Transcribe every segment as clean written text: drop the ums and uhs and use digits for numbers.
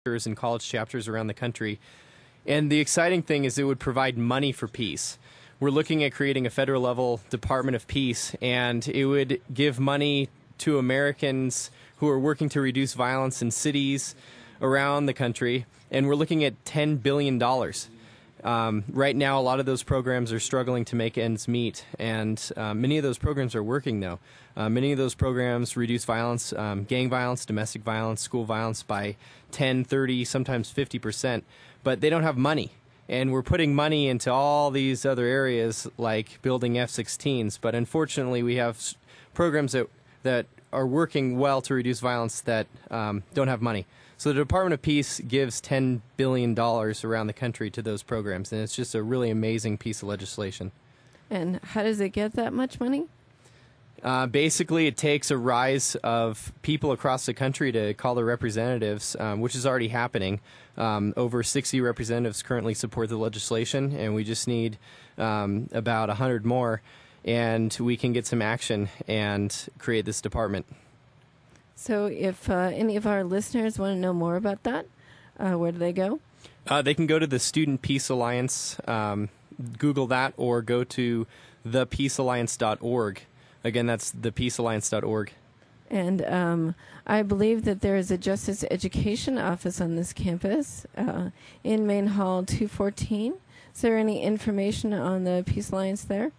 and college chapters around the country. And the exciting thing is it would provide money for peace. We're looking at creating a federal level Department of Peace, and it would give money to Americans who are working to reduce violence in cities around the country. And we're looking at $10 billion. Right now, a lot of those programs are struggling to make ends meet, and many of those programs are working, though. Many of those programs reduce violence, gang violence, domestic violence, school violence by 10, 30, sometimes 50%, but they don't have money. And we're putting money into all these other areas like building F-16s, but unfortunately we have programs that are working well to reduce violence that don't have money. So the Department of Peace gives $10 billion around the country to those programs, and it's just a really amazing piece of legislation. And how does it get that much money? Basically, it takes a rise of people across the country to call their representatives, which is already happening. Over 60 representatives currently support the legislation, and we just need about 100 more, and we can get some action and create this department. So if any of our listeners want to know more about that, where do they go? They can go to the Student Peace Alliance, Google that, or go to thepeacealliance.org. Again, that's thepeacealliance.org. And I believe that there is a Justice Education Office on this campus in Main Hall 214. Is there any information on the Peace Alliance there?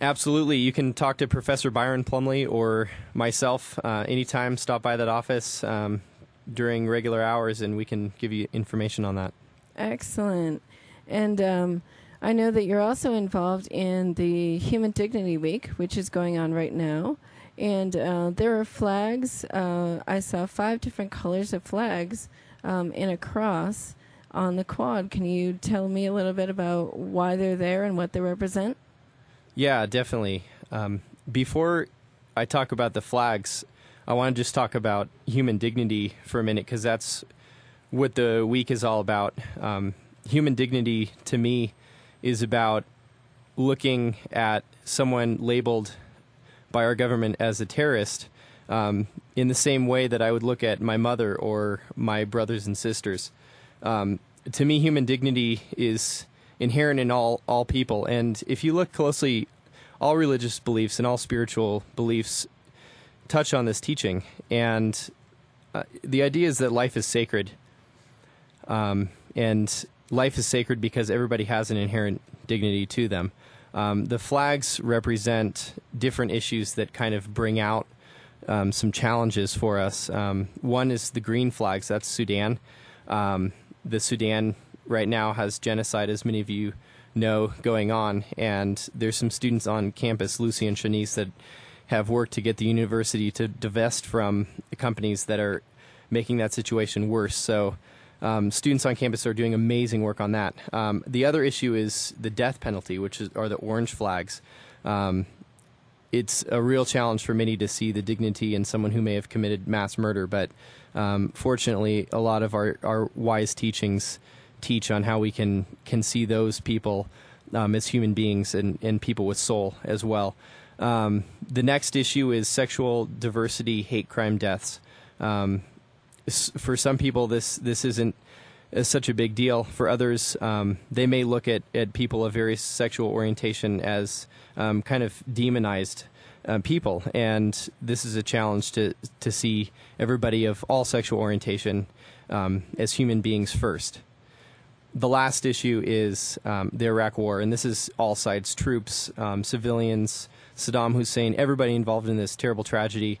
Absolutely. You can talk to Professor Byron Plumley or myself anytime. Stop by that office during regular hours, and we can give you information on that. Excellent. And I know that you're also involved in the Human Dignity Week, which is going on right now. And there are flags. I saw 5 different colors of flags in a cross on the quad. Can you tell me a little bit about why they're there and what they represent? Yeah, definitely. Before I talk about the flags, I want to just talk about human dignity for a minute, because that's what the week is all about. Human dignity, to me, is about looking at someone labeled by our government as a terrorist in the same way that I would look at my mother or my brothers and sisters. To me, human dignity is inherent in all people. And if you look closely, all religious beliefs and all spiritual beliefs touch on this teaching. And the idea is that life is sacred. And life is sacred because everybody has an inherent dignity to them. The flags represent different issues that kind of bring out some challenges for us. One is the green flags. That's Sudan. The Sudan right now has genocide, as many of you know, going on, and there's some students on campus, Lucy and Shanice, that have worked to get the university to divest from the companies that are making that situation worse. So students on campus are doing amazing work on that. The other issue is the death penalty, which are the orange flags. It's a real challenge for many to see the dignity in someone who may have committed mass murder, but fortunately, a lot of our wise teachings teach on how we can see those people as human beings and people with soul as well. The next issue is sexual diversity, hate crime deaths. For some people, this isn't such a big deal. For others, they may look at people of various sexual orientation as kind of demonized people, and this is a challenge to see everybody of all sexual orientation as human beings first. The last issue is the Iraq War, and this is all sides: troops, civilians, Saddam Hussein, everybody involved in this terrible tragedy.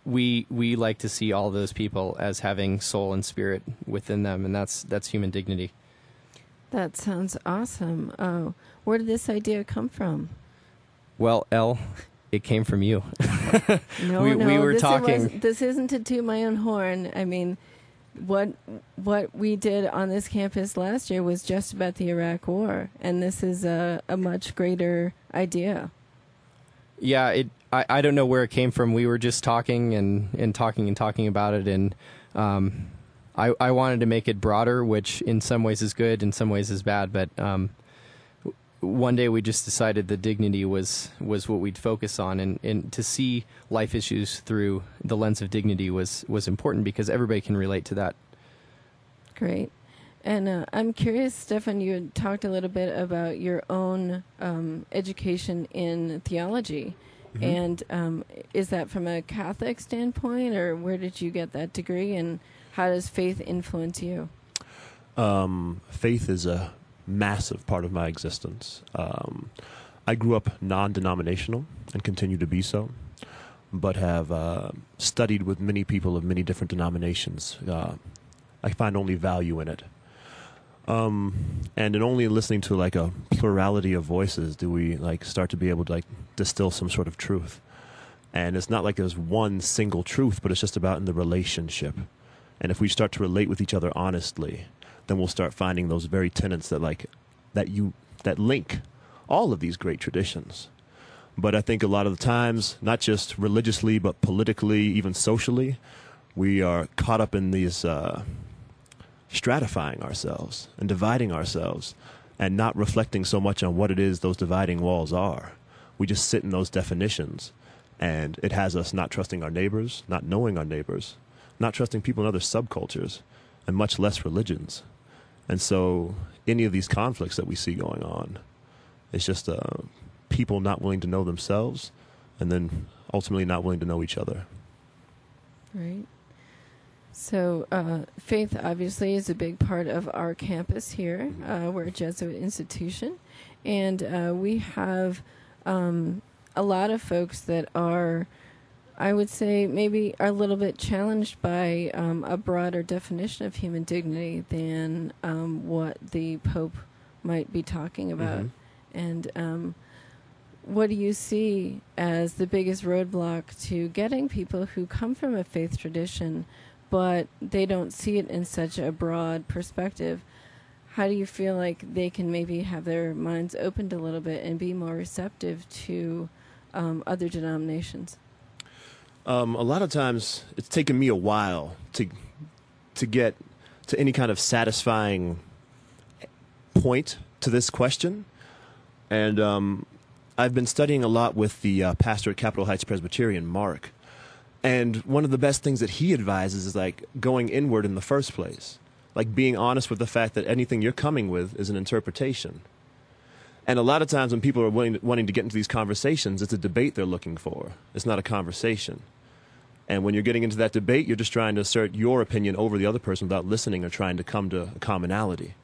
We like to see all those people as having soul and spirit within them, and that's human dignity. That sounds awesome. Where did this idea come from? Well, Elle, it came from you. No, we were talking. This isn't to toot my own horn. I mean, what we did on this campus last year was just about the Iraq War, and this is a much greater idea. Yeah, I don't know where it came from. We were just talking and talking about it, and I wanted to make it broader, which in some ways is good, in some ways is bad. But one day we just decided that dignity was what we'd focus on, and to see life issues through the lens of dignity was important, because everybody can relate to that. Great. And I'm curious, Stefan, you had talked a little bit about your own education in theology. Mm-hmm. And is that from a Catholic standpoint, or where did you get that degree, and how does faith influence you? Faith is a massive part of my existence. I grew up non-denominational and continue to be so, but have studied with many people of many different denominations. I find only value in it. And in only listening to like a plurality of voices do we like start to be able to like distill some sort of truth. And it's not like there's one single truth, but it's just about in the relationship. And if we start to relate with each other honestly, then we'll start finding those very tenets that that link all of these great traditions. But I think a lot of the times, not just religiously, but politically, even socially, we are caught up in these stratifying ourselves and dividing ourselves and not reflecting so much on what it is those dividing walls are. We just sit in those definitions, and it has us not trusting our neighbors, not knowing our neighbors, not trusting people in other subcultures, and much less religions. And so any of these conflicts that we see going on, it's just people not willing to know themselves and then ultimately not willing to know each other. Right. So faith obviously is a big part of our campus here. We're a Jesuit institution, and we have a lot of folks that are, I would say, maybe are a little bit challenged by a broader definition of human dignity than what the Pope might be talking about. Mm-hmm. And what do you see as the biggest roadblock to getting people who come from a faith tradition, but they don't see it in such a broad perspective? How do you feel like they can maybe have their minds opened a little bit and be more receptive to other denominations? A lot of times it's taken me a while to get to any kind of satisfying point to this question. And I've been studying a lot with the pastor at Capitol Heights Presbyterian, Mark. And one of the best things that he advises is like going inward in the first place, like being honest with the fact that anything you're coming with is an interpretation. And a lot of times when people are wanting to get into these conversations, it's a debate they're looking for. It's not a conversation. And when you're getting into that debate, you're just trying to assert your opinion over the other person without listening or trying to come to a commonality.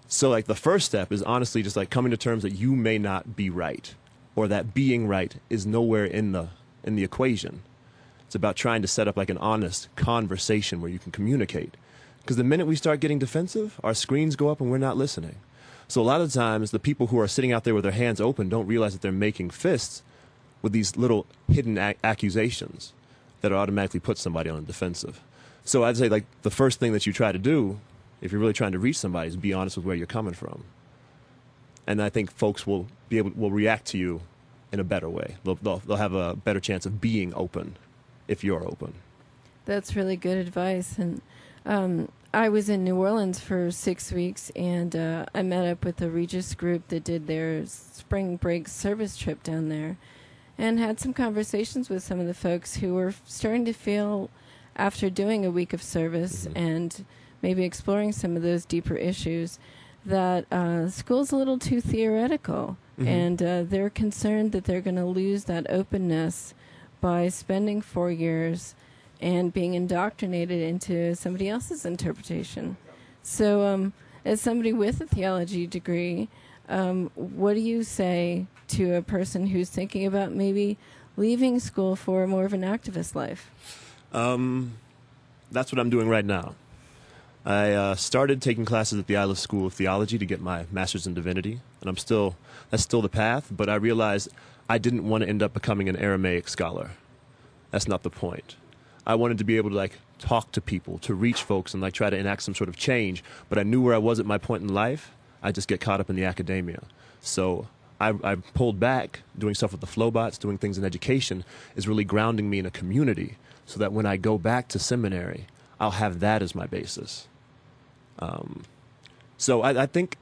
So like the first step is honestly just like coming to terms that you may not be right, or that being right is nowhere in the equation. It's about trying to set up like an honest conversation where you can communicate. Because the minute we start getting defensive, our screens go up and we're not listening. So a lot of times the people who are sitting out there with their hands open don't realize that they're making fists with these little hidden accusations that automatically put somebody on the defensive. So I'd say like the first thing that you try to do, if you're really trying to reach somebody, is be honest with where you're coming from. And I think folks will react to you in a better way. They'll have a better chance of being open if you're open. That's really good advice. And I was in New Orleans for 6 weeks, and I met up with the Regis group that did their spring break service trip down there, and had some conversations with some of the folks who were starting to feel, after doing a week of service mm-hmm. and maybe exploring some of those deeper issues, that school's a little too theoretical, mm-hmm. and they're concerned that they're going to lose that openness by spending 4 years and being indoctrinated into somebody else's interpretation. So as somebody with a theology degree, what do you say to a person who's thinking about maybe leaving school for more of an activist life? That's what I'm doing right now. I started taking classes at the elle School of Theology to get my master's in divinity, and that's still the path, but I realized I didn't want to end up becoming an Aramaic scholar. That's not the point. I wanted to be able to like talk to people, to reach folks and like try to enact some sort of change, but I knew where I was at my point in life. I just get caught up in the academia. So I pulled back. Doing stuff with the Flobots, doing things in education is really grounding me in a community so that when I go back to seminary, I'll have that as my basis. So I think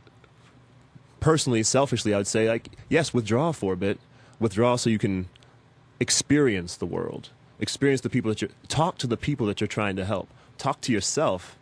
personally, selfishly, I would say, like, yes, withdraw for a bit. Withdraw so you can experience the world, experience the people talk to the people that you're trying to help, talk to yourself,